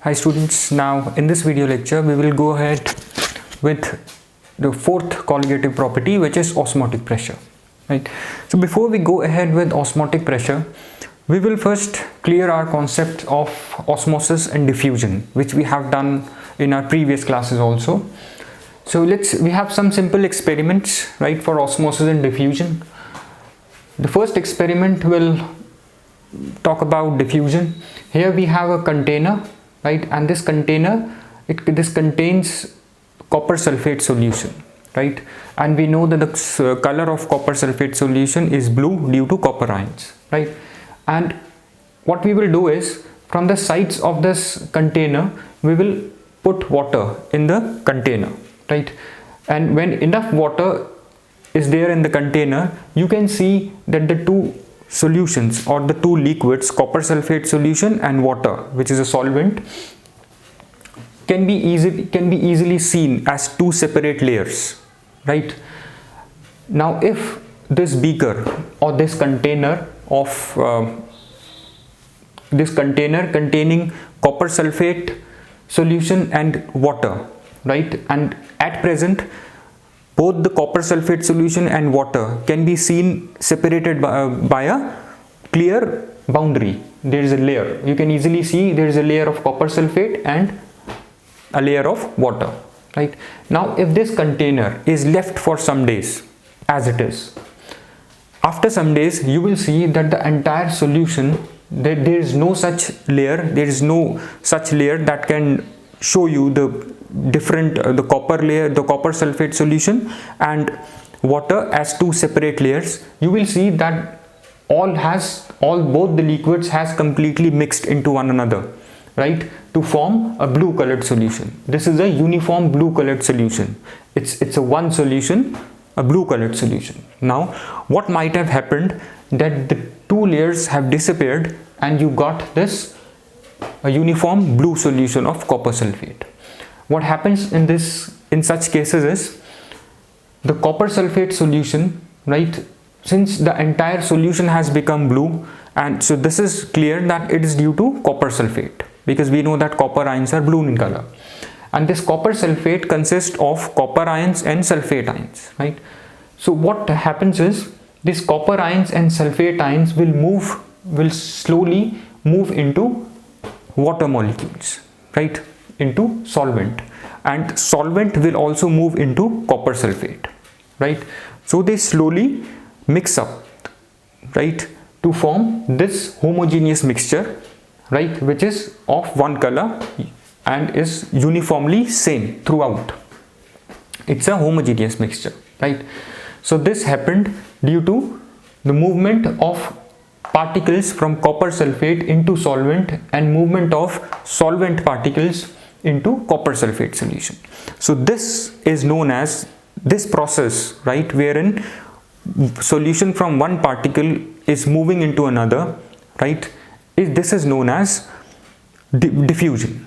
Hi students, now in this video lecture we will go ahead with the fourth colligative property, which is osmotic pressure, right? So before we go ahead with osmotic pressure, we will first clear our concept of osmosis and diffusion, which we have done in our previous classes also. So we have some simple experiments, right, for osmosis and diffusion. The first experiment will talk about diffusion. Here we have a container, right, and this container, this contains copper sulfate solution, right, and we know that the color of copper sulfate solution is blue due to copper ions, right. And what we will do is, from the sides of this container we will put water in the container, right, and when enough water is there in the container, you can see that the two solutions or the two liquids, copper sulfate solution and water, which is a solvent, can be easily seen as two separate layers, right. Now if this beaker or this container containing copper sulfate solution and water, right, and at present both the copper sulfate solution and water can be seen separated by a clear boundary. There is a layer, you can easily see there is a layer of copper sulfate and a layer of water, right. Now if this container is left for some days as it is, after some days you will see that the entire solution, there is no such layer, that can show you the different the copper layer, the copper sulfate solution and water as two separate layers. You will see that both the liquids has completely mixed into one another, right, to form a blue colored solution. This is a uniform blue colored solution. It's a one solution, a blue colored solution. Now what might have happened, that the two layers have disappeared and you got this a uniform blue solution of copper sulfate. What happens in such cases is, the copper sulfate solution, right, since the entire solution has become blue, and so this is clear that it is due to copper sulfate, because we know that copper ions are blue in color, and this copper sulfate consists of copper ions and sulfate ions, right. So what happens is, these copper ions and sulfate ions will slowly move into water molecules, right, into solvent, and solvent will also move into copper sulfate, right. So they slowly mix up, right, to form this homogeneous mixture, right, which is of one color and is uniformly same throughout. It's a homogeneous mixture, right. So this happened due to the movement of particles from copper sulfate into solvent and movement of solvent particles into copper sulfate solution. So this is known as this process, right, wherein solution from one particle is moving into another, right, this is known as diffusion,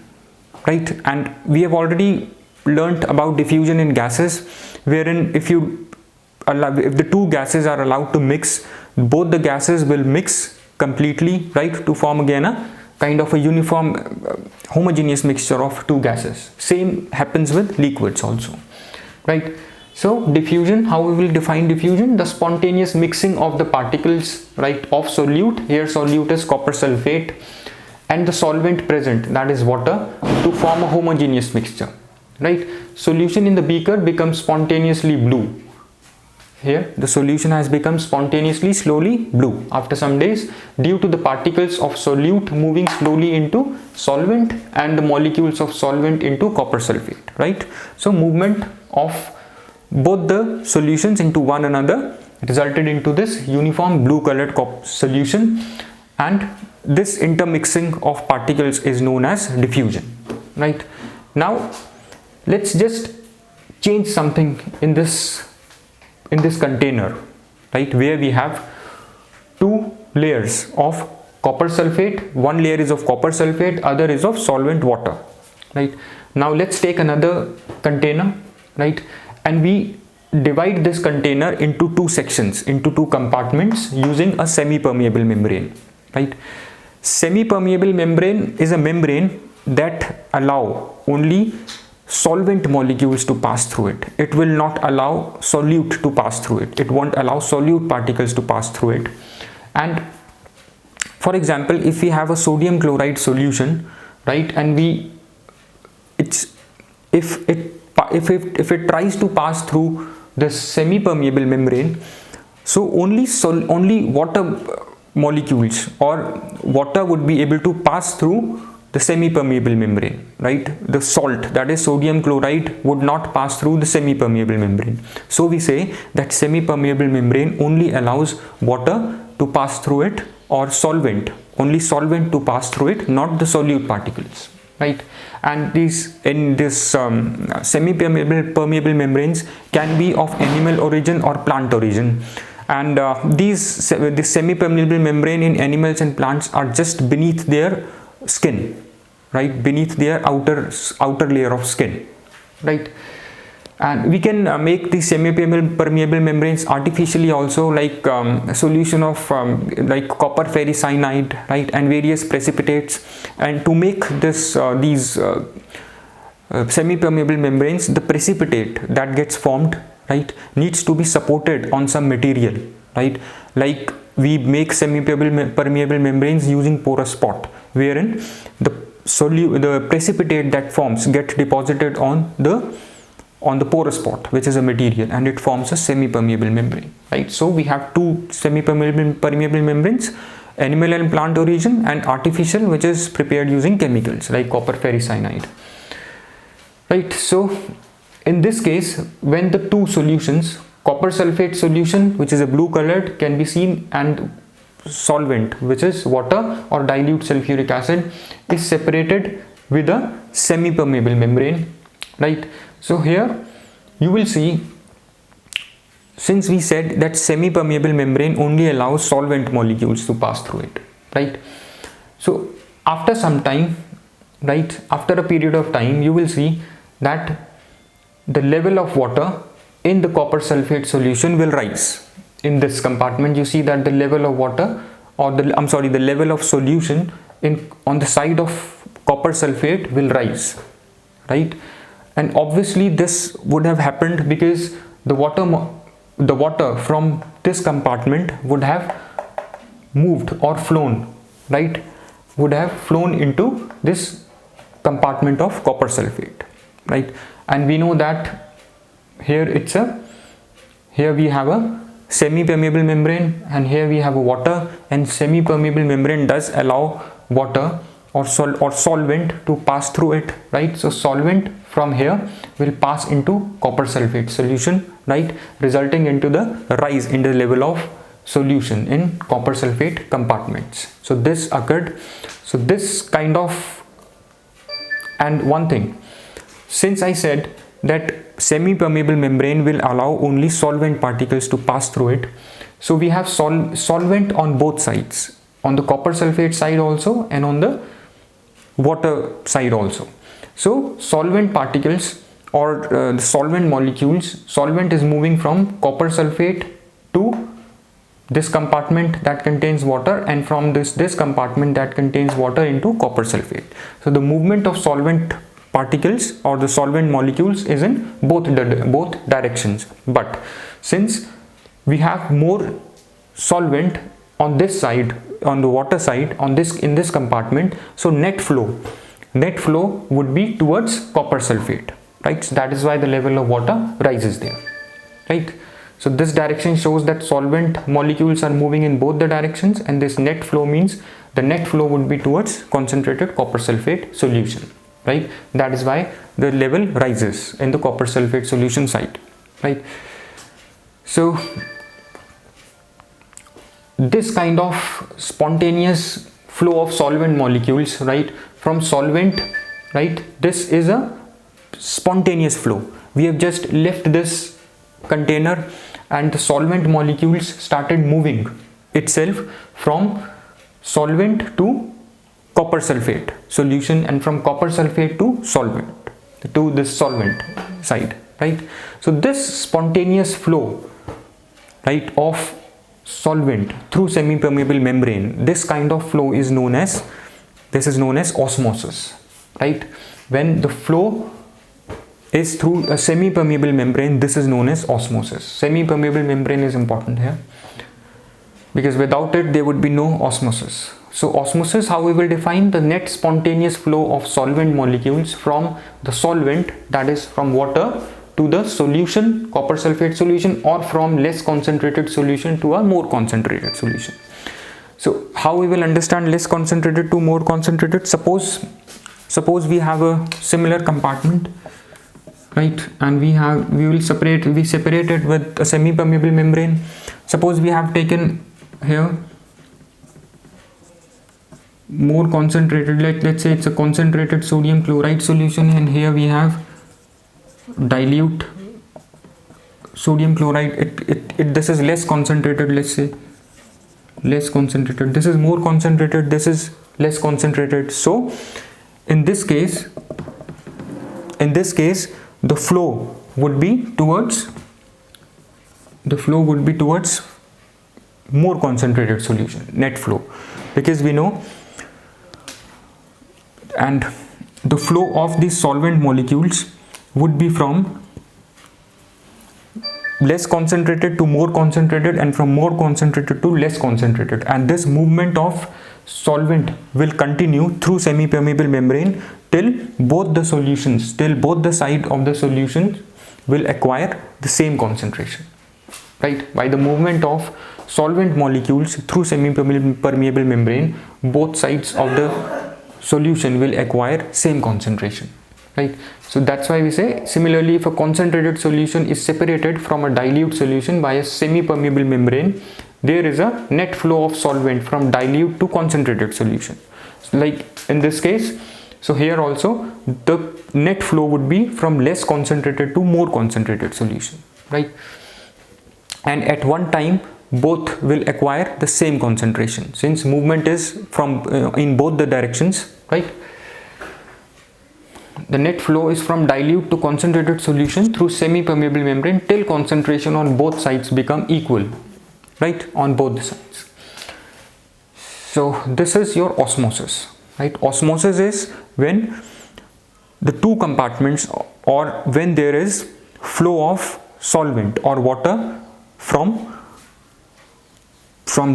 right. And we have already learnt about diffusion in gases, wherein if the two gases are allowed to mix, both the gases will mix completely, right, to form again a kind of a uniform homogeneous mixture of two gases. Same happens with liquids also, right. So diffusion, how we will define diffusion? The spontaneous mixing of the particles, right, of solute, here solute is copper sulfate, and the solvent present, that is water, to form a homogeneous mixture, right. Solution in the beaker becomes spontaneously blue. Here the solution has become spontaneously slowly blue after some days due to the particles of solute moving slowly into solvent and the molecules of solvent into copper sulfate, right. So movement of both the solutions into one another resulted into this uniform blue colored solution, and this intermixing of particles is known as diffusion, right. Now let's just change something in this container, right, where we have two layers of copper sulfate. One layer is of copper sulfate, other is of solvent water, right. Now let's take another container, right, and we divide this container into two sections, into two compartments, using a semi-permeable membrane, right. Semi-permeable membrane is a membrane that allow only solvent molecules to pass through it. It will not allow solute to pass through it. It won't allow solute particles to pass through it. And for example, if we have a sodium chloride solution, right, and if it tries to pass through the semi-permeable membrane, so only water molecules or water would be able to pass through the semi-permeable membrane, right? The salt, that is sodium chloride, would not pass through the semi-permeable membrane. So we say that semi-permeable membrane only allows water to pass through it, or only solvent to pass through it, not the solute particles, right? And these semi-permeable membranes can be of animal origin or plant origin. And this semi-permeable membrane in animals and plants are just beneath their skin, right, beneath their outer layer of skin, right? And we can make these semi-permeable membranes artificially also, like a solution of like copper ferricyanide, right, and various precipitates. And to make these semi-permeable membranes, the precipitate that gets formed, right, needs to be supported on some material, right? Like we make semi-permeable membranes using porous pot, wherein the precipitate that forms get deposited on the porous pot, which is a material, and it forms a semi-permeable membrane, right? So we have two semi-permeable membranes, animal and plant origin, and artificial, which is prepared using chemicals like copper ferricyanide, right? So in this case, when the two solutions, copper sulfate solution, which is a blue colored, can be seen, and solvent, which is water or dilute sulfuric acid, is separated with a semi-permeable membrane, right? So here you will see, since we said that semi-permeable membrane only allows solvent molecules to pass through it, right? So after some time, right, after a period of time, you will see that the level of water in the copper sulfate solution will rise. In this compartment, you see that the level of water, or the level of solution on the side of copper sulfate will rise, right? And obviously this would have happened because the water from this compartment would have moved or flown, right, would have flown into this compartment of copper sulfate, right? And we know that here we have a semi-permeable membrane, and here we have a water, and semi-permeable membrane does allow water or solvent to pass through it, right? So solvent from here will pass into copper sulfate solution, right, resulting into the rise in the level of solution in copper sulfate compartments. So this occurred. So this kind of, and one thing, since I said that semi-permeable membrane will allow only solvent particles to pass through it, so we have solvent on both sides, on the copper sulfate side also and on the water side also. So solvent particles, or the solvent molecules, solvent is moving from copper sulfate to this compartment that contains water, and from this compartment that contains water into copper sulfate. So the movement of solvent particles or the solvent molecules is in both directions. But since we have more solvent on this side, on the water side, in this compartment, so net flow would be towards copper sulfate, right? So that is why the level of water rises there, right? So this direction shows that solvent molecules are moving in both the directions, and this net flow means the net flow would be towards concentrated copper sulfate solution, right? That is why the level rises in the copper sulfate solution side, right? So this kind of spontaneous flow of solvent molecules, right, from solvent, right, this is a spontaneous flow. We have just left this container and the solvent molecules started moving itself from solvent to copper sulfate solution, and from copper sulfate to solvent, to this solvent side, right? So this spontaneous flow, right, of solvent through semi-permeable membrane, this kind of flow is known as osmosis, right? When the flow is through a semi-permeable membrane, this is known as osmosis. Semi-permeable membrane is important here because without it there would be no osmosis. So osmosis, how we will define the net spontaneous flow of solvent molecules from the solvent, that is from water, to the solution, copper sulfate solution, or from less concentrated solution to a more concentrated solution. So how we will understand less concentrated to more concentrated? Suppose we have a similar compartment, right, and we separate it with a semi-permeable membrane. Suppose we have taken here more concentrated, let's say it's a concentrated sodium chloride solution, and here we have dilute sodium chloride. This is less concentrated, let's say less concentrated, this is more concentrated, this is less concentrated. So in this case the flow would be towards more concentrated solution, net flow, because we know, and the flow of these solvent molecules would be from less concentrated to more concentrated, and from more concentrated to less concentrated, and this movement of solvent will continue through semi-permeable membrane till both the side of the solution will acquire the same concentration, right? By the movement of solvent molecules through semi-permeable membrane, both sides of the solution will acquire same concentration, right? So that's why we say, similarly, if a concentrated solution is separated from a dilute solution by a semi-permeable membrane, there is a net flow of solvent from dilute to concentrated solution. So like in this case, so here also the net flow would be from less concentrated to more concentrated solution, right? And at one time both will acquire the same concentration, since movement is from in both the directions, right? The net flow is from dilute to concentrated solution through semi-permeable membrane till concentration on both sides become equal, right, on both the sides. So this is your osmosis, right? Osmosis is when the two compartments, or when there is flow of solvent or water from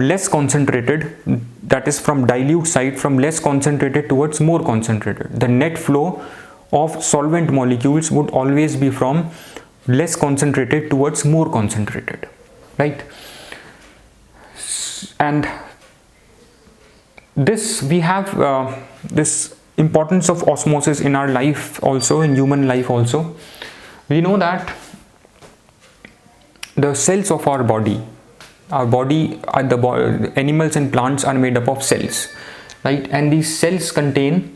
less concentrated, that is from dilute side, from less concentrated towards more concentrated. The net flow of solvent molecules would always be from less concentrated towards more concentrated, right? And this, we have this importance of osmosis in our life also, in human life also. We know that the cells of our body, the animals and plants are made up of cells, right? And these cells contain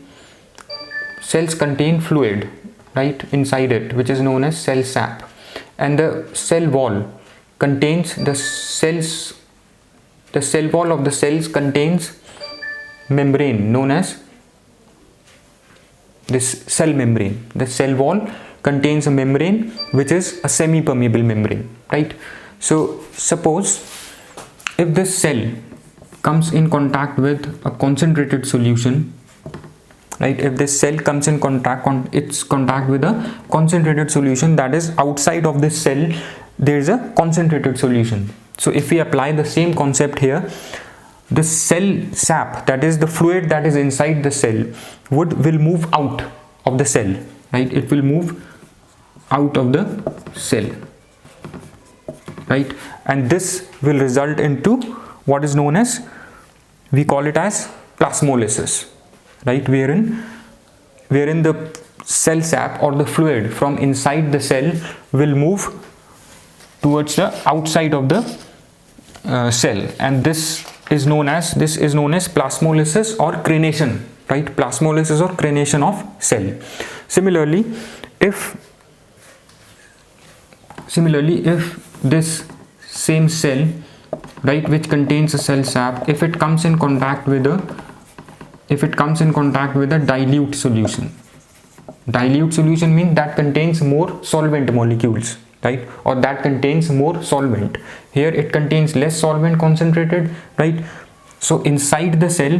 fluid, right, inside it, which is known as cell sap, and the cell wall contains the cell wall of the cells contains membrane known as this cell membrane. The cell wall contains a membrane which is a semi-permeable membrane, right? So suppose if this cell comes in contact with a concentrated solution, right, if this cell comes in contact with a concentrated solution, that is outside of this cell there is a concentrated solution. So if we apply the same concept here, the cell sap, that is the fluid that is inside the cell, will move out of the cell, right? It will move out of the cell, right? And this will result into what is known as, we call it as plasmolysis, right? Wherein the cell sap or the fluid from inside the cell will move towards the outside of the cell, and this is known as plasmolysis or crenation, right? Plasmolysis or crenation of cell. Similarly, if this same cell, right, which contains a cell sap, if it comes in contact with a dilute solution means that contains more solvent molecules, right, or that contains more solvent. Here it contains less solvent concentrated, right? So inside the cell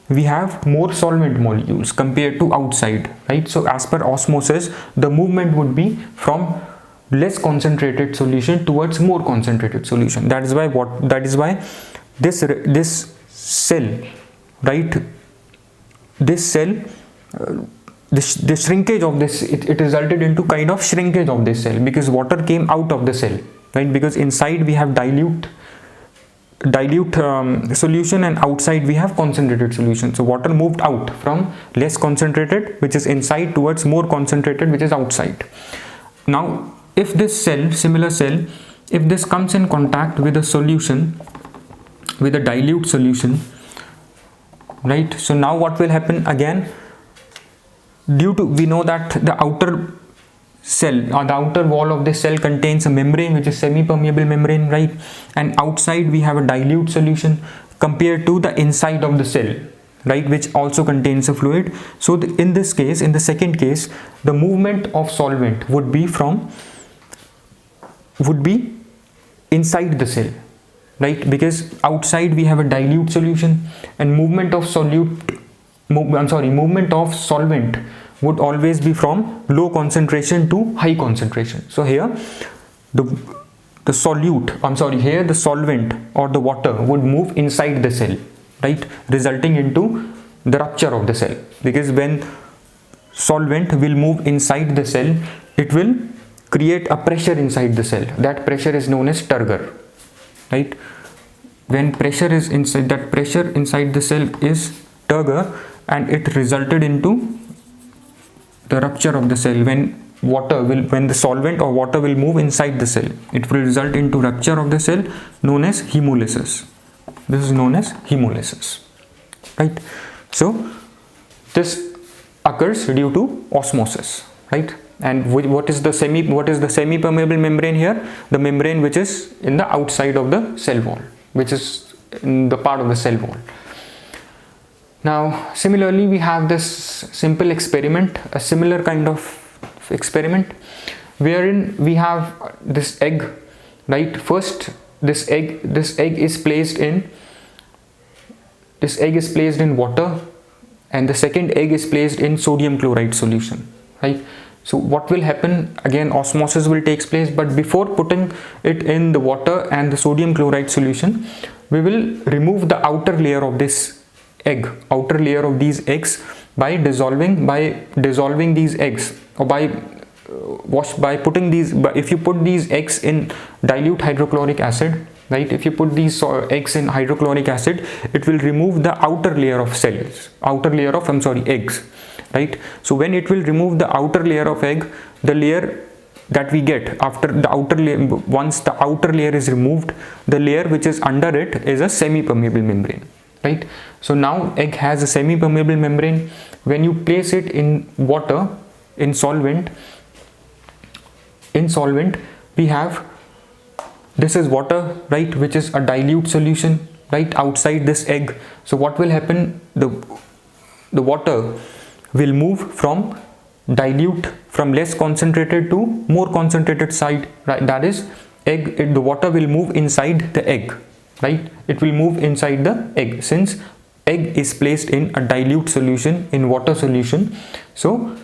we have more solvent molecules compared to outside, right? So as per osmosis, the movement would be from less concentrated solution towards more concentrated solution. That is why this cell, right, this cell, the shrinkage of this, it resulted into kind of shrinkage of this cell, because water came out of the cell, right? Because inside we have dilute solution and outside we have concentrated solution. So water moved out from less concentrated, which is inside, towards more concentrated, which is outside. Now if this cell, similar cell, if this comes in contact with a solution, with a dilute solution, right, so now what will happen again? We know that the outer cell or the outer wall of the cell contains a membrane which is semi-permeable membrane, right? And outside we have a dilute solution compared to the inside of the cell, right, which also contains a fluid. So in this case, in the second case, the movement of solvent would be inside the cell, right? Because outside we have a dilute solution, and movement of solvent would always be from low concentration to high concentration. So here the solvent or the water would move inside the cell, right, resulting into the rupture of the cell. Because when solvent will move inside the cell, it will create a pressure inside the cell. That pressure is known as turgor, right? When pressure is inside, that pressure inside the cell is turgor, and it resulted into the rupture of the cell. When the solvent or water will move inside the cell, it will result into rupture of the cell, known as hemolysis. This is known as hemolysis, right? So this occurs due to osmosis, right? And what is the semi-permeable membrane here? The membrane which is in the outside of the cell wall, which is in the part of the cell wall. Now similarly, we have this simple experiment, a similar kind of experiment, wherein we have this egg, right? First this egg is placed in water, and the second egg is placed in sodium chloride solution, right? So what will happen? Again, osmosis will take place, but before putting it in the water and the sodium chloride solution, we will remove the outer layer of this egg, outer layer of these eggs, by dissolving these eggs, or if you put these eggs in dilute hydrochloric acid, right, if you put these eggs in hydrochloric acid, it will remove the outer layer of eggs, right? So when it will remove the outer layer of egg, the layer that we get after the outer layer, once the outer layer is removed, the layer which is under it is a semi-permeable membrane, right? So now egg has a semi-permeable membrane. When you place it in water, in solvent, we have, this is water, right, which is a dilute solution, right, outside this egg. So what will happen? The water will move from less concentrated to more concentrated side, right? That is, the water will move inside the egg, right? It will move inside the egg, since egg is placed in a dilute solution, in water solution. So